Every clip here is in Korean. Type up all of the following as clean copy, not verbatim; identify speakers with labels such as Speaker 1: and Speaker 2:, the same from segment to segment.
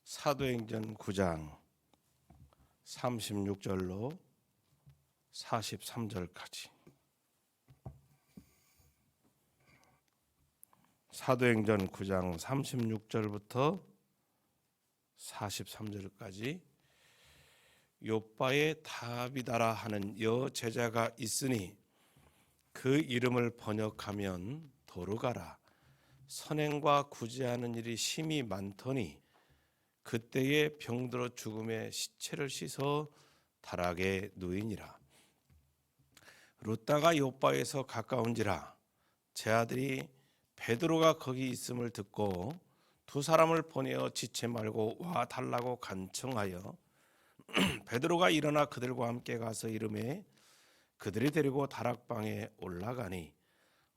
Speaker 1: 사도행전 9장 36절로 43절까지. 사도행전 9장 36절부터 43절까지. 요빠에 다비다라 하는 여제자가 있으니 그 이름을 번역하면 도르가라. 선행과 구제하는 일이 심히 많더니 그때에 병들어 죽음에 시체를 씻어 다락에 누이니라. 룻다가 요빠에서 가까운지라 제 아들이 베드로가 거기 있음을 듣고 두 사람을 보내어 지체 말고 와 달라고 간청하여 베드로가 일어나 그들과 함께 가서 이르매 그들이 데리고 다락방에 올라가니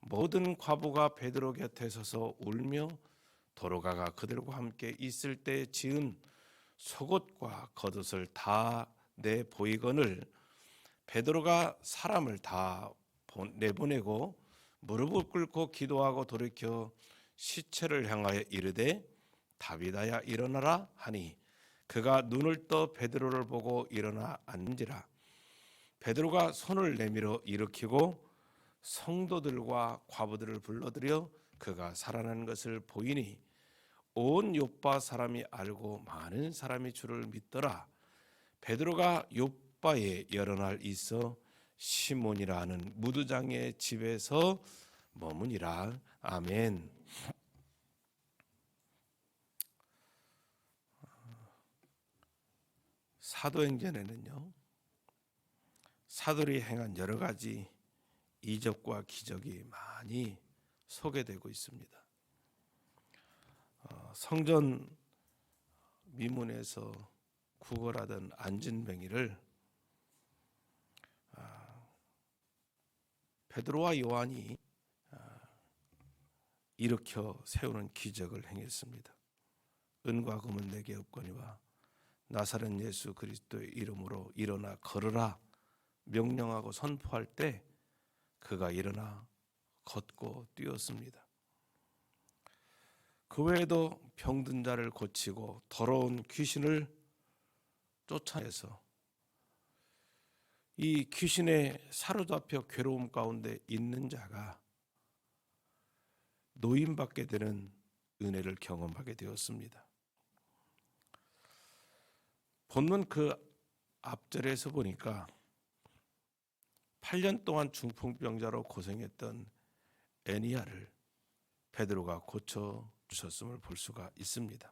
Speaker 1: 모든 과부가 베드로 곁에 서서 울며 도르가가 그들과 함께 있을 때 지은 속옷과 겉옷을 다 내 보이거늘 베드로가 사람을 다 내보내고 무릎을 꿇고 기도하고 돌이켜 시체를 향하여 이르되 다비다야 일어나라 하니 그가 눈을 떠 베드로를 보고 일어나 앉으라. 베드로가 손을 내밀어 일으키고 성도들과 과부들을 불러들여 그가 살아난 것을 보이니 온 요빠 사람이 알고 많은 사람이 주를 믿더라. 베드로가 요빠에 여러 날 있어 시몬이라 하는 무두장의 집에서 머무니라. 아멘. 사도행전에는요, 사도들이 행한 여러 가지 이적과 기적이 많이 소개되고 있습니다. 성전 미문에서 구걸하던 안진뱅이를 베드로와 요한이 일으켜 세우는 기적을 행했습니다. 은과 금은 내게 없거니와 나사렛 예수 그리스도의 이름으로 일어나 걸으라 명령하고 선포할 때 그가 일어나 걷고 뛰었습니다. 그 외에도 병든 자를 고치고 더러운 귀신을 쫓아내서 이 귀신에 사로잡혀 괴로움 가운데 있는 자가 노임받게 되는 은혜를 경험하게 되었습니다. 본문 그 앞절에서 보니까 8년 동안 중풍병자로 고생했던 애니야를 베드로가 고쳐주셨음을 볼 수가 있습니다.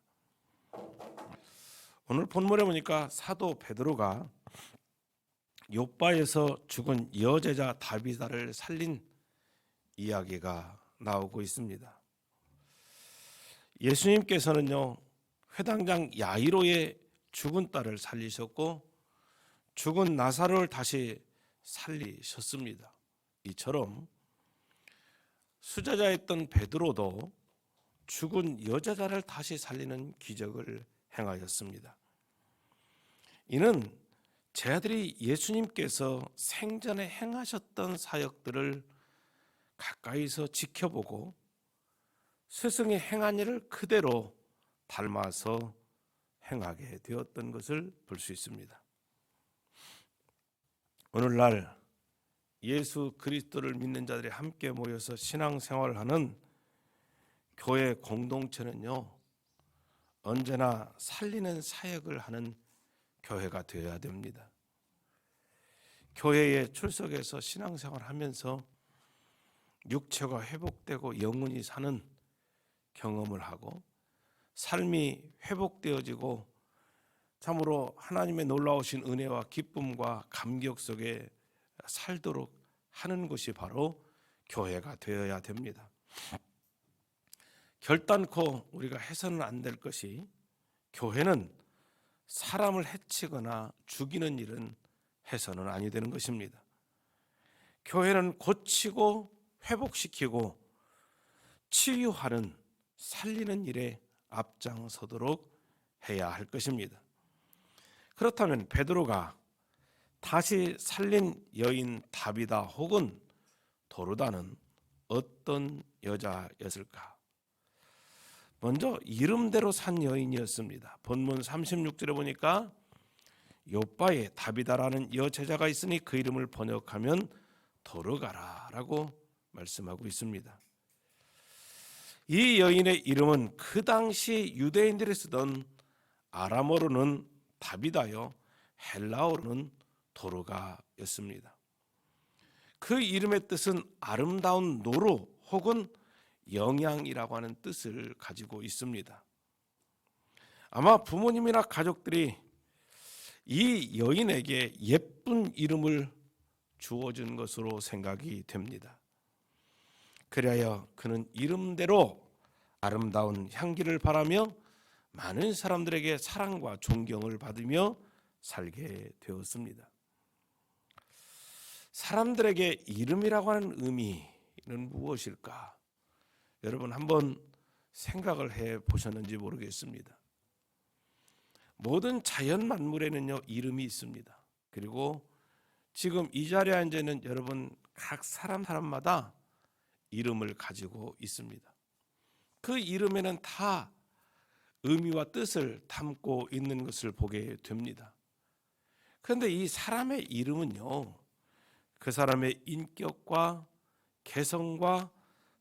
Speaker 1: 오늘 본문에 보니까 사도 베드로가 요빠에서 죽은 여제자 다비다를 살린 이야기가 나오고 있습니다. 예수님께서는요, 회당장 야이로의 죽은 딸을 살리셨고 죽은 나사로를 다시 살리셨습니다. 이처럼 수제자였던 베드로도 죽은 여제자를 다시 살리는 기적을 행하였습니다. 이는 제 아들이 예수님께서 생전에 행하셨던 사역들을 가까이서 지켜보고 스승이 행한 일을 그대로 닮아서 행하게 되었던 것을 볼 수 있습니다. 오늘날 예수 그리스도를 믿는 자들이 함께 모여서 신앙생활을 하는 교회 공동체는요, 언제나 살리는 사역을 하는 교회가 되어야 됩니다. 교회에 출석해서 신앙생활을 하면서 육체가 회복되고 영혼이 사는 경험을 하고 삶이 회복되어지고 참으로 하나님의 놀라우신 은혜와 기쁨과 감격 속에 살도록 하는 것이 바로 교회가 되어야 됩니다. 결단코 우리가 해서는 안 될 것이, 교회는 사람을 해치거나 죽이는 일은 해서는 아니 되는 것입니다. 교회는 고치고 회복시키고 치유하는, 살리는 일에 앞장서도록 해야 할 것입니다. 그렇다면 베드로가 다시 살린 여인 다비다 혹은 도르다는 어떤 여자였을까? 먼저 이름대로 산 여인이었습니다. 본문 36절에 보니까 요바에 다비다라는 여제자가 있으니 그 이름을 번역하면 도르가라라고 말씀하고 있습니다. 이 여인의 이름은 그 당시 유대인들이 쓰던 아람어로는 다비다요, 헬라어로는 도르가였습니다. 그 이름의 뜻은 아름다운 노루 혹은 영양이라고 하는 뜻을 가지고 있습니다. 아마 부모님이나 가족들이 이 여인에게 예쁜 이름을 주어준 것으로 생각이 됩니다. 그리하여 그는 이름대로 아름다운 향기를 바라며 많은 사람들에게 사랑과 존경을 받으며 살게 되었습니다. 사람들에게 이름이라고 하는 의미는 무엇일까? 여러분 한번 생각을 해 보셨는지 모르겠습니다. 모든 자연 만물에는요 이름이 있습니다. 그리고 지금 이 자리에 앉아 있는 여러분 각 사람마다 이름을 가지고 있습니다. 그 이름에는 다 의미와 뜻을 담고 있는 것을 보게 됩니다. 그런데 이 사람의 이름은요 그 사람의 인격과 개성과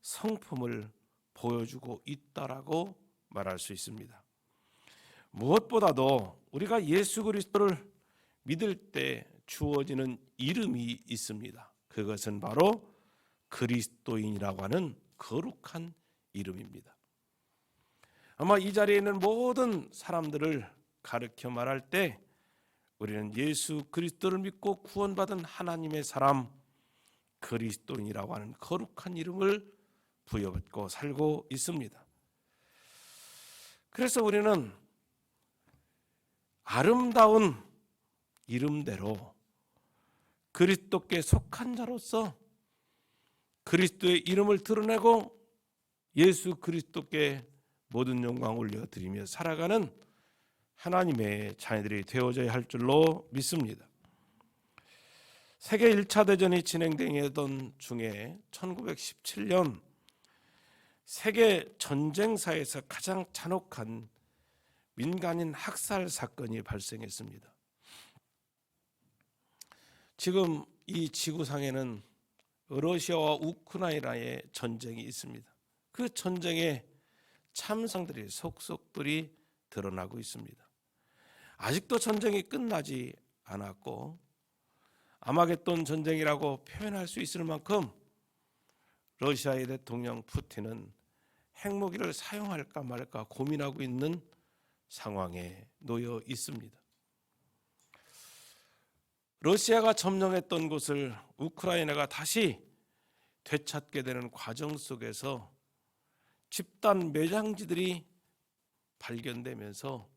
Speaker 1: 성품을 보여주고 있다라고 말할 수 있습니다. 무엇보다도 우리가 예수 그리스도를 믿을 때 주어지는 이름이 있습니다. 그것은 바로 그리스도인이라고 하는 거룩한 이름입니다. 아마 이 자리에 있는 모든 사람들을 가르쳐 말할 때 우리는 예수 그리스도를 믿고 구원받은 하나님의 사람 그리스도인이라고 하는 거룩한 이름을 부여받고 살고 있습니다. 그래서 우리는 아름다운 이름대로 그리스도께 속한 자로서 그리스도의 이름을 드러내고 예수 그리스도께 모든 영광 올려드리며 살아가는 하나님의 자녀들이 되어져야 할 줄로 믿습니다. 세계 1차 대전이 진행되던 중에 1917년 세계 전쟁사에서 가장 잔혹한 민간인 학살 사건이 발생했습니다. 지금 이 지구상에는 러시아와 우크라이나의 전쟁이 있습니다. 그 전쟁의 참상들이 속속들이 드러나고 있습니다. 아직도 전쟁이 끝나지 않았고 아마겟돈 전쟁이라고 표현할 수 있을 만큼 러시아의 대통령 푸틴은 핵무기를 사용할까 말까 고민하고 있는 상황에 놓여 있습니다. 러시아가 점령했던 곳을 우크라이나가 다시 되찾게 되는 과정 속에서 집단 매장지들이 발견되면서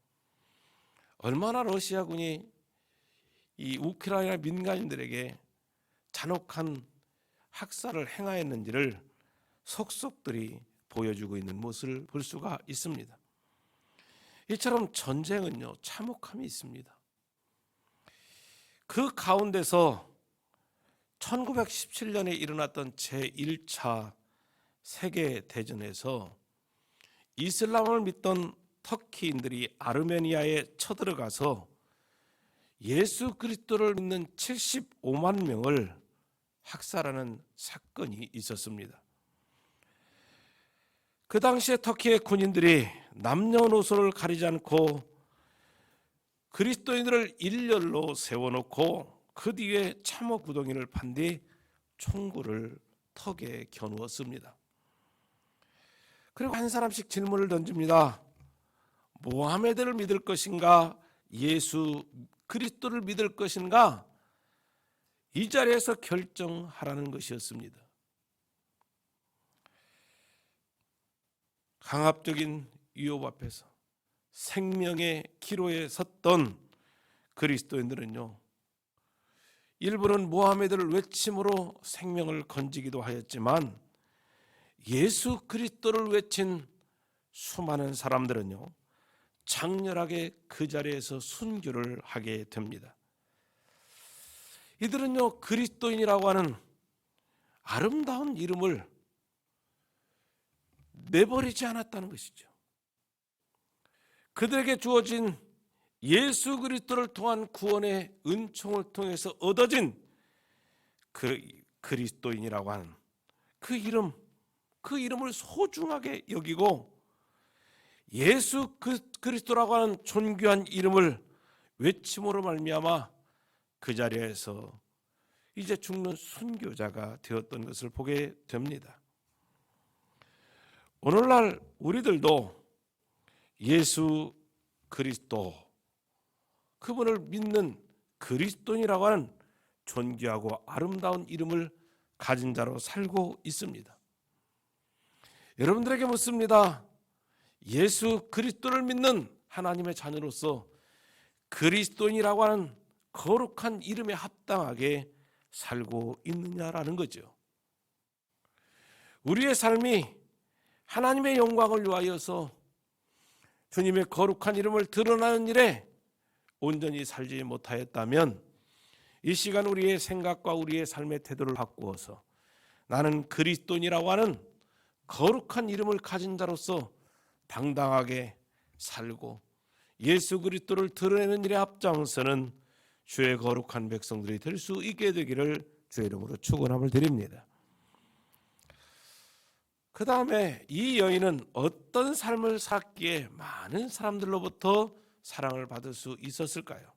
Speaker 1: 얼마나 러시아군이 이 우크라이나 민간인들에게 잔혹한 학살을 행하였는지를 속속들이 보여주고 있는 모습을 볼 수가 있습니다. 이처럼 전쟁은요 참혹함이 있습니다. 그 가운데서 1917년에 일어났던 제1차 세계대전에서 이슬람을 믿던 터키인들이 아르메니아에 쳐들어가서 예수 그리스도를 믿는 75만 명을 학살하는 사건이 있었습니다. 그 당시에 터키의 군인들이 남녀노소를 가리지 않고 그리스도인들을 일렬로 세워놓고 그 뒤에 참호 구덩이를 판 뒤 총구를 턱에 겨누었습니다. 그리고 한 사람씩 질문을 던집니다. 모하메드를 믿을 것인가? 예수 그리스도를 믿을 것인가? 이 자리에서 결정하라는 것이었습니다. 강압적인 유혹 앞에서 생명의 기로에 섰던 그리스도인들은요, 일부는 모하메드를 외침으로 생명을 건지기도 하였지만 예수 그리스도를 외친 수많은 사람들은요 장렬하게 그 자리에서 순교를 하게 됩니다. 이들은요 그리스도인이라고 하는 아름다운 이름을 내버리지 않았다는 것이죠. 그들에게 주어진 예수 그리스도를 통한 구원의 은총을 통해서 얻어진 그리스도인이라고 하는 그 이름을 소중하게 여기고 예수 그리스도라고 하는 존귀한 이름을 외침으로 말미암아 그 자리에서 이제 죽는 순교자가 되었던 것을 보게 됩니다. 오늘날 우리들도 예수 그리스도, 그분을 믿는 그리스도인이라고 하는 존귀하고 아름다운 이름을 가진 자로 살고 있습니다. 여러분들에게 묻습니다. 예수 그리스도를 믿는 하나님의 자녀로서 그리스도인이라고 하는 거룩한 이름에 합당하게 살고 있느냐라는 거죠. 우리의 삶이 하나님의 영광을 위하여서 주님의 거룩한 이름을 드러나는 일에 온전히 살지 못하였다면 이 시간 우리의 생각과 우리의 삶의 태도를 바꾸어서 나는 그리스도인이라고 하는 거룩한 이름을 가진 자로서 당당하게 살고 예수 그리스도를 드러내는 일에 앞장서는 주의 거룩한 백성들이 될 수 있게 되기를 주의 이름으로 축원함을 드립니다. 그 다음에 이 여인은 어떤 삶을 살기에 많은 사람들로부터 사랑을 받을 수 있었을까요?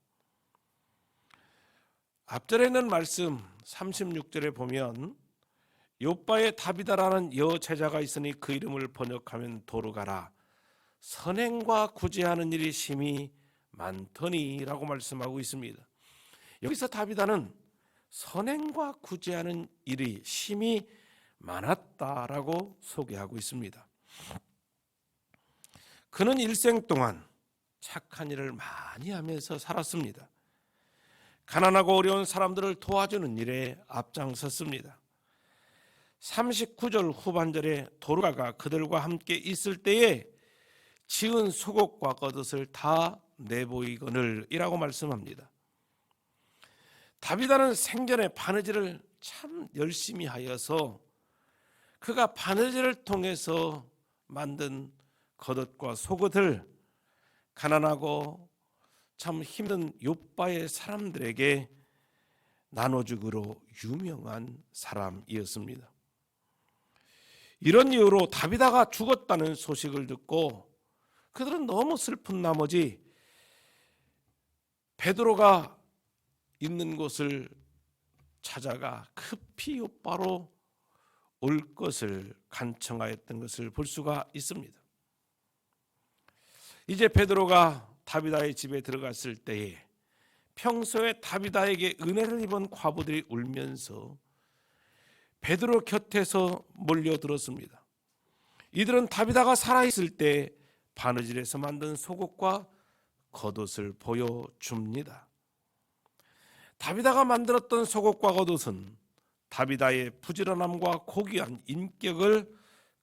Speaker 1: 앞절에 있는 말씀 36절에 보면 요바에 다비다라는 여제자가 있으니 그 이름을 번역하면 도르가라 선행과 구제하는 일이 심히 많더니 라고 말씀하고 있습니다. 여기서 다비다는 선행과 구제하는 일이 심히 많았다라고 소개하고 있습니다. 그는 일생 동안 착한 일을 많이 하면서 살았습니다. 가난하고 어려운 사람들을 도와주는 일에 앞장섰습니다. 39절 후반절에 도르가가 그들과 함께 있을 때에 지은 수곡과 겉옷을 다 내보이거늘 이라고 말씀합니다. 다비다는 생전에 바느질을 참 열심히 하여서 그가 바느질을 통해서 만든 겉옷과 속옷을 가난하고 참 힘든 욥바의 사람들에게 나눠주기로 유명한 사람이었습니다. 이런 이유로 다비다가 죽었다는 소식을 듣고 그들은 너무 슬픈 나머지 베드로가 있는 곳을 찾아가 급히 욥바로 올 것을 간청하였던 것을 볼 수가 있습니다. 이제 베드로가 다비다의 집에 들어갔을 때에 평소에 다비다에게 은혜를 입은 과부들이 울면서 베드로 곁에서 몰려들었습니다. 이들은 다비다가 살아있을 때 바느질에서 만든 속옷과 겉옷을 보여줍니다. 다비다가 만들었던 속옷과 겉옷은 다비다의 부지런함과 고귀한 인격을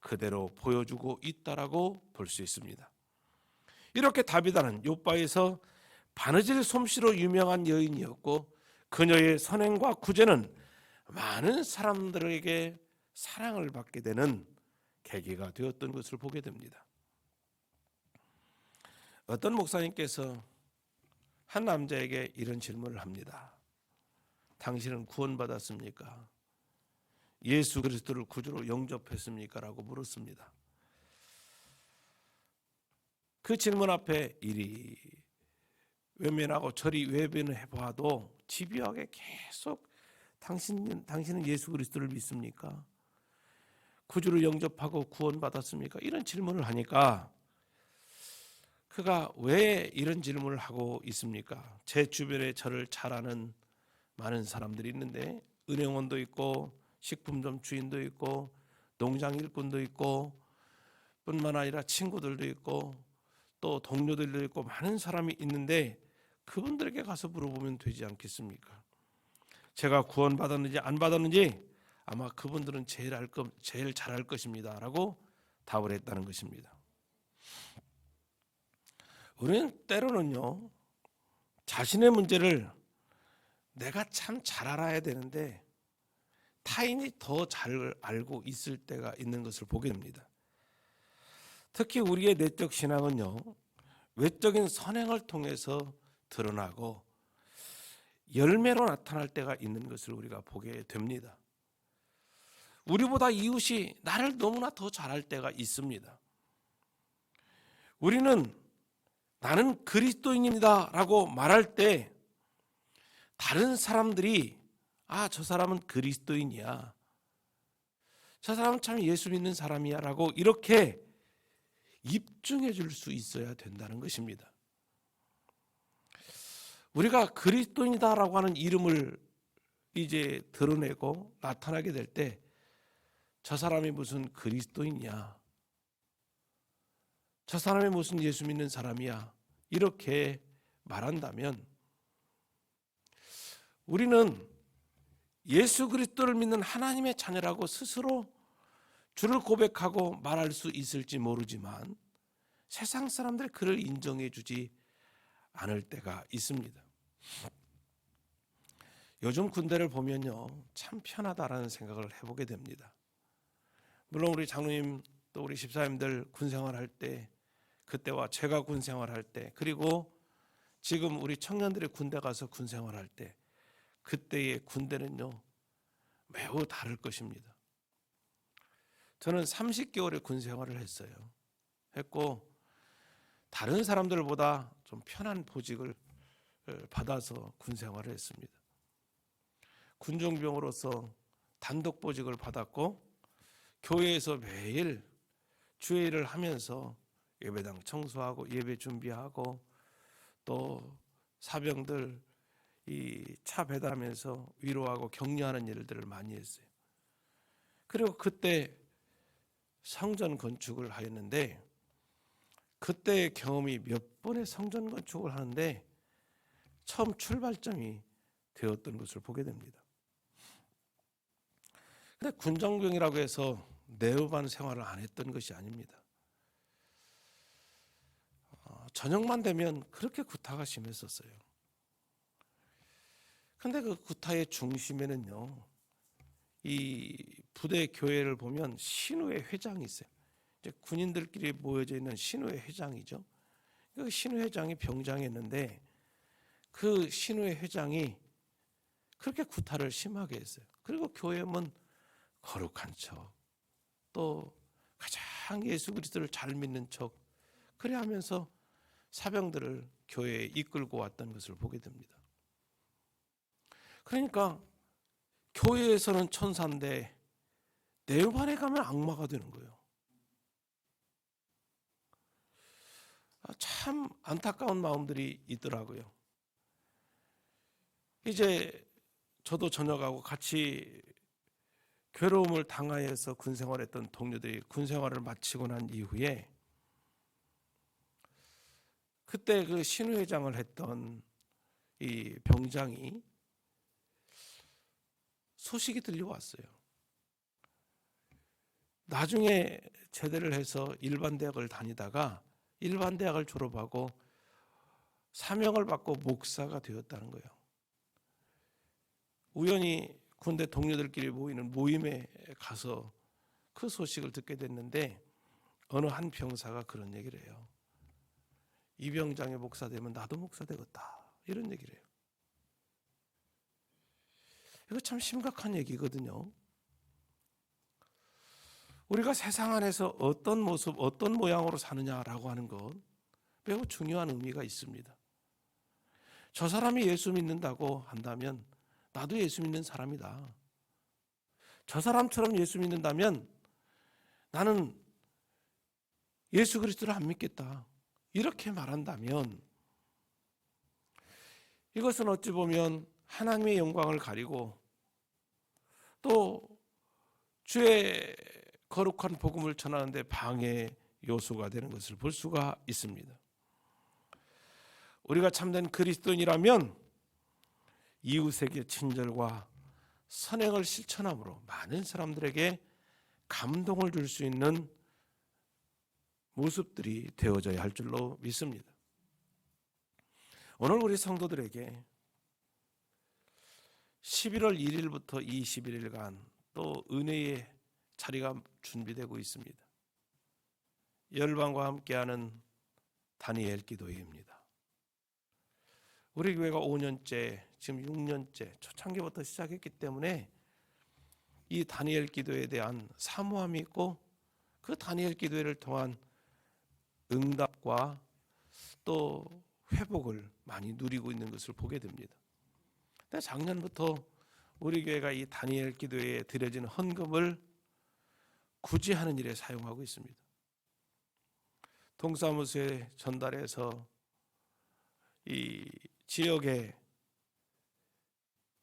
Speaker 1: 그대로 보여주고 있다라고 볼 수 있습니다. 이렇게 다비다는 욥바에서 바느질 솜씨로 유명한 여인이었고 그녀의 선행과 구제는 많은 사람들에게 사랑을 받게 되는 계기가 되었던 것을 보게 됩니다. 어떤 목사님께서 한 남자에게 이런 질문을 합니다. 당신은 구원받았습니까? 예수 그리스도를 구주로 영접했습니까? 라고 물었습니다. 그 질문 앞에 이리 외면하고 저리 외면을 해봐도 집요하게 계속 당신은 예수 그리스도를 믿습니까? 구주를 영접하고 구원받았습니까? 이런 질문을 하니까 그가 왜 이런 질문을 하고 있습니까? 제 주변에 저를 잘 아는 많은 사람들이 있는데 은행원도 있고 식품점 주인도 있고 농장 일꾼도 있고 뿐만 아니라 친구들도 있고 또 동료들도 있고 많은 사람이 있는데 그분들에게 가서 물어보면 되지 않겠습니까? 제가 구원받았는지 안 받았는지 아마 그분들은 제일 잘 알 것입니다 라고 답을 했다는 것입니다. 우리는 때로는요 자신의 문제를 내가 참 잘 알아야 되는데 타인이 더 잘 알고 있을 때가 있는 것을 보게 됩니다. 특히 우리의 내적 신앙은요 외적인 선행을 통해서 드러나고 열매로 나타날 때가 있는 것을 우리가 보게 됩니다. 우리보다 이웃이 나를 너무나 더 잘할 때가 있습니다. 우리는 나는 그리스도인입니다 라고 말할 때 다른 사람들이 저 사람은 그리스도인이야, 저 사람은 참 예수 믿는 사람이야 라고 이렇게 입증해 줄 수 있어야 된다는 것입니다. 우리가 그리스도인이다라고 하는 이름을 이제 드러내고 나타나게 될 때 저 사람이 무슨 그리스도인이야, 저 사람이 무슨 예수 믿는 사람이야 이렇게 말한다면 우리는 예수 그리스도를 믿는 하나님의 자녀라고 스스로 주를 고백하고 말할 수 있을지 모르지만 세상 사람들이 그를 인정해 주지 않을 때가 있습니다. 요즘 군대를 보면요, 참 편하다라는 생각을 해보게 됩니다. 물론 우리 장로님 또 우리 집사님들 군생활할 때, 그때와 제가 군생활할 때, 그리고 지금 우리 청년들이 군대 가서 군생활할 때, 그때의 군대는요 매우 다를 것입니다. 저는 30개월의 군생활을 했고 다른 사람들보다 좀 편한 보직을 받아서 군생활을 했습니다. 군종병으로서 단독 보직을 받았고 교회에서 매일 주일을 하면서 예배당 청소하고 예배 준비하고 또 사병들 이 차 배달하면서 위로하고 격려하는 일들을 많이 했어요. 그리고 그때 성전 건축을 하였는데 그때의 경험이 몇 번의 성전 건축을 하는데 처음 출발점이 되었던 것을 보게 됩니다. 근데 군정병이라고 해서 내후반 생활을 안 했던 것이 아닙니다. 저녁만 되면 그렇게 구타가 심했었어요. 근데 그 구타의 중심에는요, 이 부대 교회를 보면 신우회 회장이 있어요. 이제 군인들끼리 모여져 있는 신우회 회장이죠. 그 신우회 회장이 병장했는데 그 신우회 회장이 그렇게 구타를 심하게 했어요. 그리고 교회는 거룩한 척, 또 가장 예수 그리스도를 잘 믿는 척 그래 하면서 사병들을 교회에 이끌고 왔던 것을 보게 됩니다. 그러니까 교회에서는 천사인데 내후반에 가면 악마가 되는 거예요. 참 안타까운 마음들이 있더라고요. 이제 저도 전역하고 같이 괴로움을 당하여서 군생활했던 동료들이 군생활을 마치고 난 이후에 그때 그 신우회장을 했던 이 병장이 소식이 들려왔어요. 나중에 제대를 해서 일반 대학을 다니다가 일반 대학을 졸업하고 사명을 받고 목사가 되었다는 거예요. 우연히 군대 동료들끼리 모이는 모임에 가서 그 소식을 듣게 됐는데 어느 한 병사가 그런 얘기를 해요. 이 병장이 목사 되면 나도 목사 되겠다, 이런 얘기를 해요. 이거 참 심각한 얘기거든요. 우리가 세상 안에서 어떤 모습, 어떤 모양으로 사느냐라고 하는 것 매우 중요한 의미가 있습니다. 저 사람이 예수 믿는다고 한다면 나도 예수 믿는 사람이다. 저 사람처럼 예수 믿는다면 나는 예수 그리스도를 안 믿겠다, 이렇게 말한다면 이것은 어찌 보면 하나님의 영광을 가리고 또 주의 거룩한 복음을 전하는데 방해 요소가 되는 것을 볼 수가 있습니다. 우리가 참된 그리스도인이라면 이웃에게 친절과 선행을 실천함으로 많은 사람들에게 감동을 줄 수 있는 모습들이 되어져야 할 줄로 믿습니다. 오늘 우리 성도들에게 11월 1일부터 21일간 또 은혜의 자리가 준비되고 있습니다. 열방과 함께하는 다니엘 기도회입니다. 우리 교회가 5년째, 지금 6년째 초창기부터 시작했기 때문에 이 다니엘 기도에 대한 사모함이 있고 그 다니엘 기도회를 통한 응답과 또 회복을 많이 누리고 있는 것을 보게 됩니다. 근데 작년부터 우리 교회가 이 다니엘 기도회에 드려진 헌금을 구제하는 일에 사용하고 있습니다. 동사무소에 전달해서 이 지역에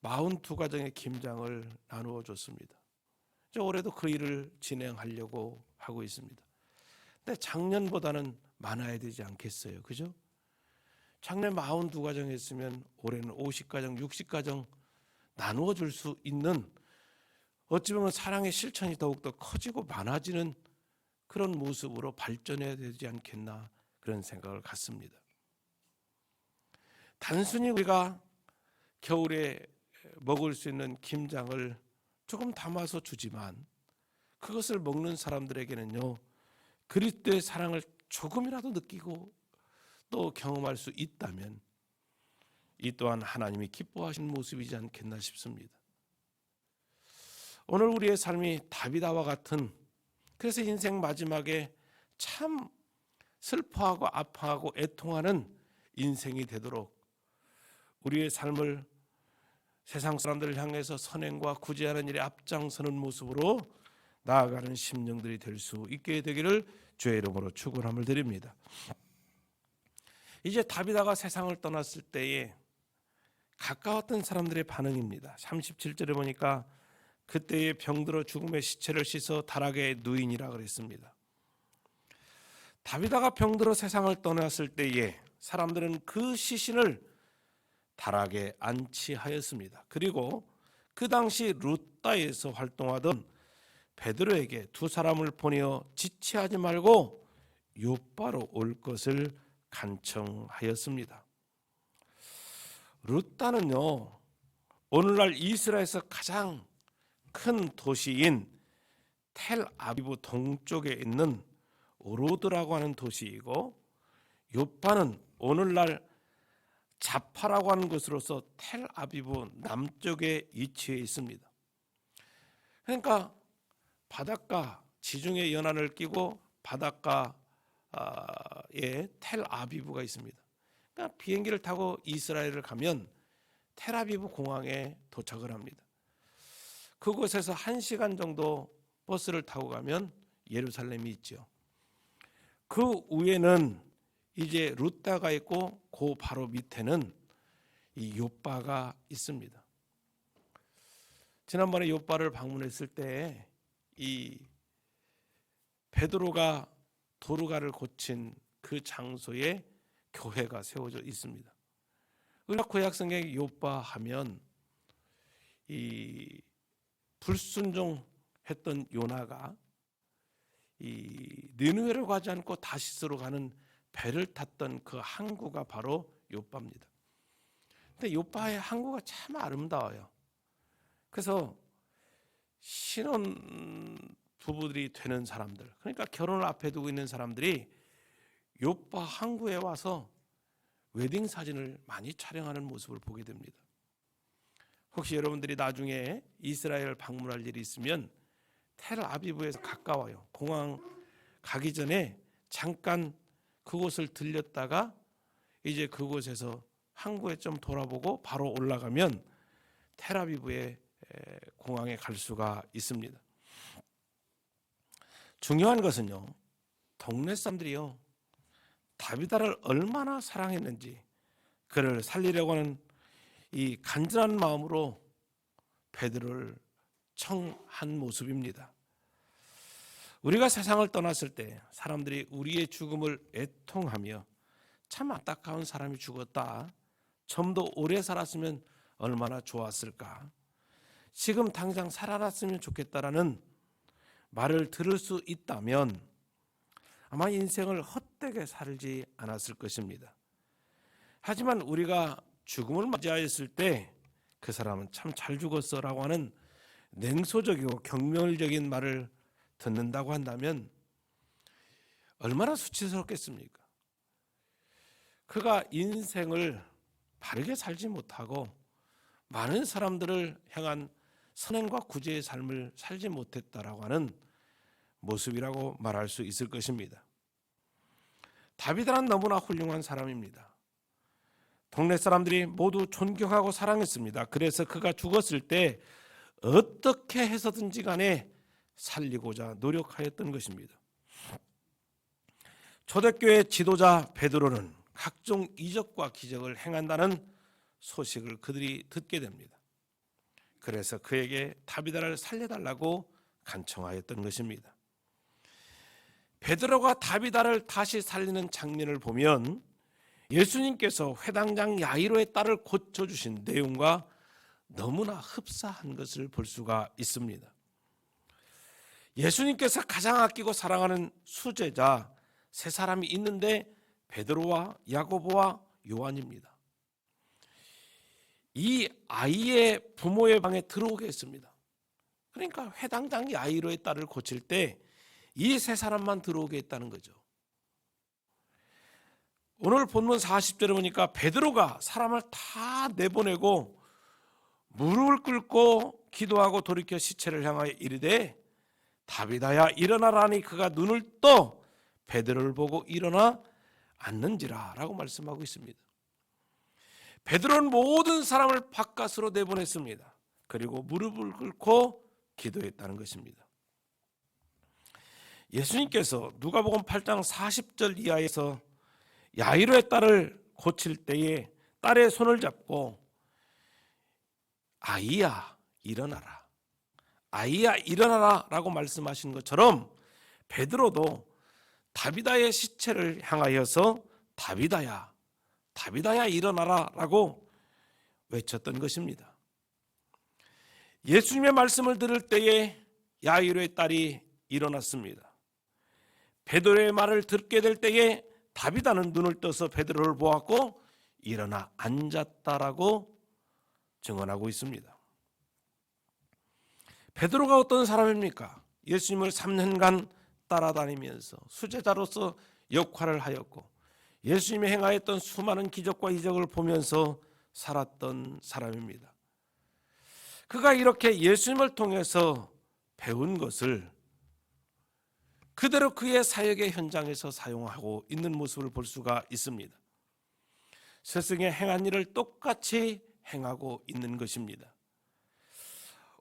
Speaker 1: 42가정의 김장을 나누어 줬습니다. 올해도 그 일을 진행하려고 하고 있습니다. 근데 작년보다는 많아야 되지 않겠어요? 그죠? 작년 42가정 했으면 올해는 50가정, 60가정 나누어 줄 수 있는, 어찌 보면 사랑의 실천이 더욱더 커지고 많아지는 그런 모습으로 발전해야 되지 않겠나, 그런 생각을 갖습니다. 단순히 우리가 겨울에 먹을 수 있는 김장을 조금 담아서 주지만 그것을 먹는 사람들에게는요, 그리스도의 사랑을 조금이라도 느끼고 또 경험할 수 있다면 이 또한 하나님이 기뻐하시는 모습이지 않겠나 싶습니다. 오늘 우리의 삶이 다비다와 같은, 그래서 인생 마지막에 참 슬퍼하고 아파하고 애통하는 인생이 되도록 우리의 삶을 세상 사람들을 향해서 선행과 구제하는 일에 앞장서는 모습으로 나아가는 심령들이 될 수 있게 되기를 주의 이름으로 축원함을 드립니다. 이제 다비다가 세상을 떠났을 때에 가까웠던 사람들의 반응입니다. 37절에 보니까 그때에 병들어 죽음의 시체를 씻어 다락의 누인이라 그랬습니다. 다비다가 병들어 세상을 떠났을 때에 사람들은 그 시신을 다락에 안치하였습니다. 그리고 그 당시 루다에서 활동하던 베드로에게 두 사람을 보내어 지체하지 말고 요바로 올 것을 간청하였습니다. 루다는요, 오늘날 이스라엘에서 가장 큰 도시인 텔아비브 동쪽에 있는 로드라고 하는 도시이고, 요바는 오늘날 자파라고 하는 곳으로서 텔아비브 남쪽에 위치해 있습니다. 그러니까 바닷가 지중해 연안을 끼고 바닷가에 텔아비브가 있습니다. 그러니까 비행기를 타고 이스라엘을 가면 텔아비브 공항에 도착을 합니다. 그곳에서 1시간 정도 버스를 타고 가면 예루살렘이 있죠. 그 위에는 이제 루다가 있고 그 바로 밑에는 이 요바가 있습니다. 지난번에 요바를 방문했을 때 이 베드로가 도르가를 고친 그 장소에 교회가 세워져 있습니다. 우리가 구약성경에 요바 하면 이 불순종했던 요나가 이 니느웨를 가지 않고 다시스로 가는 배를 탔던 그 항구가 바로 요바입니다. 근데 요바의 항구가 참 아름다워요. 그래서 신혼 부부들이 되는 사람들, 그러니까 결혼을 앞에 두고 있는 사람들이 요바 항구에 와서 웨딩 사진을 많이 촬영하는 모습을 보게 됩니다. 혹시 여러분들이 나중에 이스라엘 방문할 일이 있으면 텔아비브에서 가까워요. 공항 가기 전에 잠깐 그곳을 들렸다가 이제 그곳에서 항구에 좀 돌아보고 바로 올라가면 텔아비브의 공항에 갈 수가 있습니다. 중요한 것은요, 동네 사람들이요, 다비다를 얼마나 사랑했는지, 그를 살리려고 하는 이 간절한 마음으로 베드로를 청한 모습입니다. 우리가 세상을 떠났을 때 사람들이 우리의 죽음을 애통하며 참 안타까운 사람이 죽었다, 좀 더 오래 살았으면 얼마나 좋았을까, 지금 당장 살아났으면 좋겠다라는 말을 들을 수 있다면 아마 인생을 헛되게 살지 않았을 것입니다. 하지만 우리가 죽음을 맞이하였을 때 그 사람은 참 잘 죽었어 라고 하는 냉소적이고 경멸적인 말을 듣는다고 한다면 얼마나 수치스럽겠습니까? 그가 인생을 바르게 살지 못하고 많은 사람들을 향한 선행과 구제의 삶을 살지 못했다라고 하는 모습이라고 말할 수 있을 것입니다. 다윗은 너무나 훌륭한 사람입니다. 동네 사람들이 모두 존경하고 사랑했습니다. 그래서 그가 죽었을 때 어떻게 해서든지 간에 살리고자 노력하였던 것입니다. 초대교회 지도자 베드로는 각종 이적과 기적을 행한다는 소식을 그들이 듣게 됩니다. 그래서 그에게 다비다를 살려달라고 간청하였던 것입니다. 베드로가 다비다를 다시 살리는 장면을 보면 예수님께서 회당장 야이로의 딸을 고쳐주신 내용과 너무나 흡사한 것을 볼 수가 있습니다. 예수님께서 가장 아끼고 사랑하는 수제자 세 사람이 있는데 베드로와 야고보와 요한입니다. 이 아이의 부모의 방에 들어오게 했습니다. 그러니까 회당장 야이로의 딸을 고칠 때 이 세 사람만 들어오게 했다는 거죠. 오늘 본문 40절에 보니까 베드로가 사람을 다 내보내고 무릎을 꿇고 기도하고 돌이켜 시체를 향하여 이르되 다비다야 일어나라 하니 그가 눈을 떠 베드로를 보고 일어나 앉는지라 라고 말씀하고 있습니다. 베드로는 모든 사람을 바깥으로 내보냈습니다. 그리고 무릎을 꿇고 기도했다는 것입니다. 예수님께서 누가복음 8장 40절 이하에서 야이로의 딸을 고칠 때에 딸의 손을 잡고 아이야 일어나라, 아이야 일어나라 라고 말씀하신 것처럼 베드로도 다비다의 시체를 향하여서 다비다야, 다비다야 일어나라 라고 외쳤던 것입니다. 예수님의 말씀을 들을 때에 야이로의 딸이 일어났습니다. 베드로의 말을 듣게 될 때에 다비다는 눈을 떠서 베드로를 보았고 일어나 앉았다라고 증언하고 있습니다. 베드로가 어떤 사람입니까? 예수님을 3년간 따라다니면서 수제자로서 역할을 하였고 예수님이 행하였던 수많은 기적과 이적을 보면서 살았던 사람입니다. 그가 이렇게 예수님을 통해서 배운 것을 그대로 그의 사역의 현장에서 사용하고 있는 모습을 볼 수가 있습니다. 스승의 행한 일을 똑같이 행하고 있는 것입니다.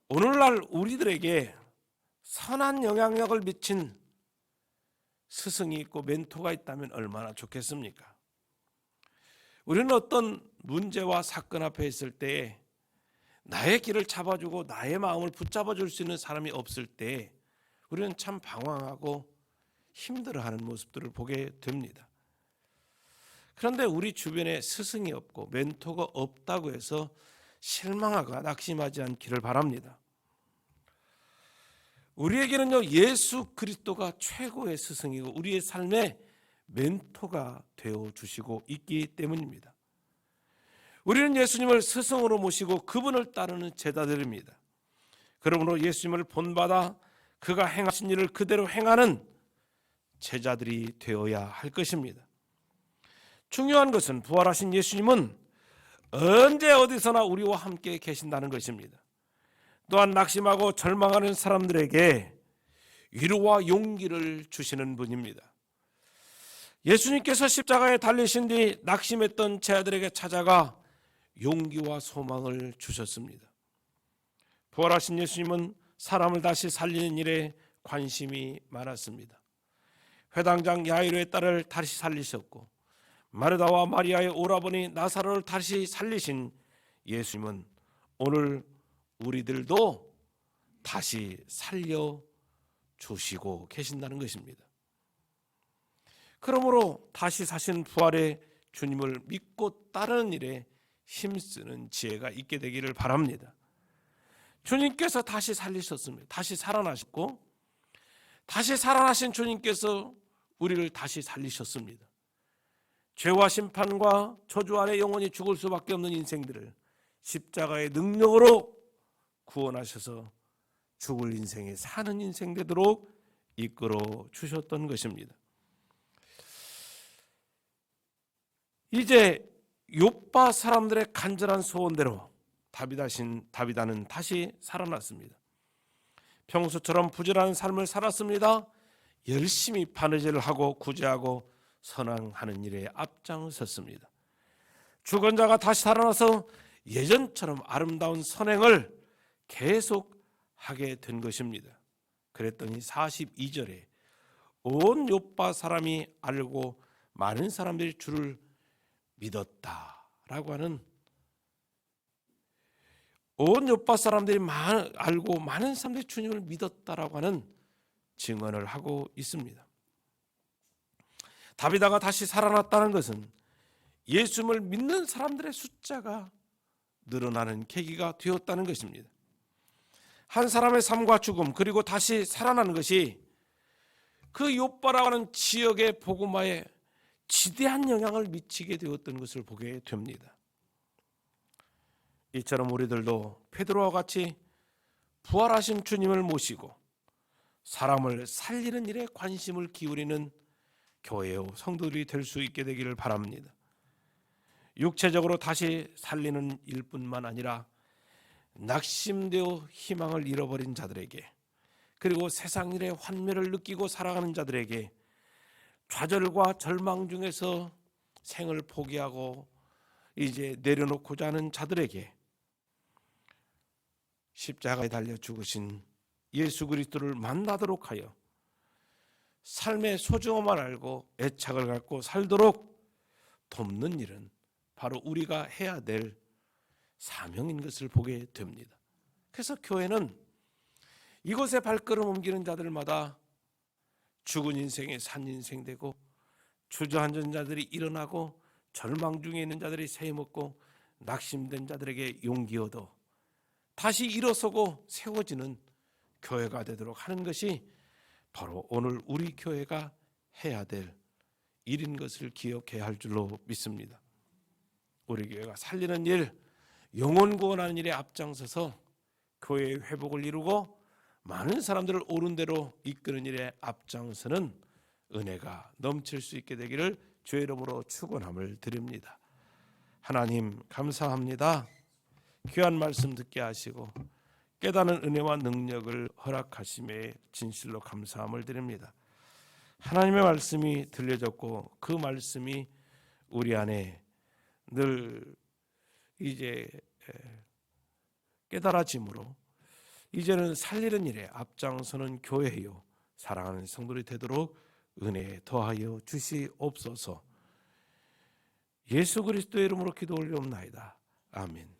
Speaker 1: 오늘날 우리들에게 선한 영향력을 미친 스승이 있고 멘토가 있다면 얼마나 좋겠습니까? 우리는 어떤 문제와 사건 앞에 있을 때에 나의 길을 잡아주고 나의 마음을 붙잡아줄 수 있는 사람이 없을 때 우리는 참 방황하고 힘들어하는 모습들을 보게 됩니다. 그런데 우리 주변에 스승이 없고 멘토가 없다고 해서 실망하거나 낙심하지 않기를 바랍니다. 우리에게는요 예수 그리스도가 최고의 스승이고 우리의 삶의 멘토가 되어주시고 있기 때문입니다. 우리는 예수님을 스승으로 모시고 그분을 따르는 제자들입니다. 그러므로 예수님을 본받아 그가 행하신 일을 그대로 행하는 제자들이 되어야 할 것입니다. 중요한 것은 부활하신 예수님은 언제 어디서나 우리와 함께 계신다는 것입니다. 또한 낙심하고 절망하는 사람들에게 위로와 용기를 주시는 분입니다. 예수님께서 십자가에 달리신 뒤 낙심했던 제자들에게 찾아가 용기와 소망을 주셨습니다. 부활하신 예수님은 사람을 다시 살리는 일에 관심이 많았습니다. 회당장 야이로의 딸을 다시 살리셨고 마르다와 마리아의 오라버니 나사로를 다시 살리신 예수님은 오늘 우리들도 다시 살려주시고 계신다는 것입니다. 그러므로 다시 사신 부활의 주님을 믿고 따르는 일에 힘쓰는 지혜가 있게 되기를 바랍니다. 주님께서 다시 살리셨습니다. 다시 살아나셨고 다시 살아나신 주님께서 우리를 다시 살리셨습니다. 죄와 심판과 저주 안에 영원히 죽을 수밖에 없는 인생들을 십자가의 능력으로 구원하셔서 죽을 인생에 사는 인생 되도록 이끌어 주셨던 것입니다. 이제 욥바 사람들의 간절한 소원대로 다비다는 다시 살아났습니다. 평소처럼 부지런한 삶을 살았습니다. 열심히 바느질을 하고 구제하고 선항하는 일에 앞장섰습니다. 죽은 자가 다시 살아나서 예전처럼 아름다운 선행을 계속 하게 된 것입니다. 그랬더니 42절에 온 욥바 사람이 알고 많은 사람들이 주를 믿었다라고 하는, 온 욥바 사람들이 알고 많은 사람들이 주님을 믿었다라고 하는 증언을 하고 있습니다. 다비다가 다시 살아났다는 것은 예수님을 믿는 사람들의 숫자가 늘어나는 계기가 되었다는 것입니다. 한 사람의 삶과 죽음 그리고 다시 살아나는 것이 그 욥바라고 하는 지역의 복음화에 지대한 영향을 미치게 되었던 것을 보게 됩니다. 이처럼 우리들도 베드로와 같이 부활하신 주님을 모시고 사람을 살리는 일에 관심을 기울이는 교회의 성도들이 될 수 있게 되기를 바랍니다. 육체적으로 다시 살리는 일뿐만 아니라 낙심되어 희망을 잃어버린 자들에게, 그리고 세상 일의 환멸을 느끼고 살아가는 자들에게, 좌절과 절망 중에서 생을 포기하고 이제 내려놓고자 하는 자들에게 십자가에 달려 죽으신 예수 그리스도를 만나도록 하여 삶의 소중함을 알고 애착을 갖고 살도록 돕는 일은 바로 우리가 해야 될 사명인 것을 보게 됩니다. 그래서 교회는 이곳에 발걸음 옮기는 자들마다 죽은 인생이 산 인생 되고, 주저앉은 자들이 일어나고, 절망 중에 있는 자들이 새 먹고, 낙심된 자들에게 용기 얻어 다시 일어서고 세워지는 교회가 되도록 하는 것이 바로 오늘 우리 교회가 해야 될 일인 것을 기억해야 할 줄로 믿습니다. 우리 교회가 살리는 일, 영혼 구원하는 일에 앞장서서 교회의 회복을 이루고 많은 사람들을 옳은 대로 이끄는 일에 앞장서는 은혜가 넘칠 수 있게 되기를 주의 이름으로 축원함을 드립니다. 하나님 감사합니다. 귀한 말씀 듣게 하시고 깨닫는 은혜와 능력을 허락하심에 진실로 감사함을 드립니다. 하나님의 말씀이 들려졌고 그 말씀이 우리 안에 늘 이제 깨달아짐으로 이제는 살리는 일에 앞장서는 교회요 사랑하는 성도들이 되도록 은혜 더하여 주시옵소서. 예수 그리스도의 이름으로 기도 올리옵나이다. 아멘.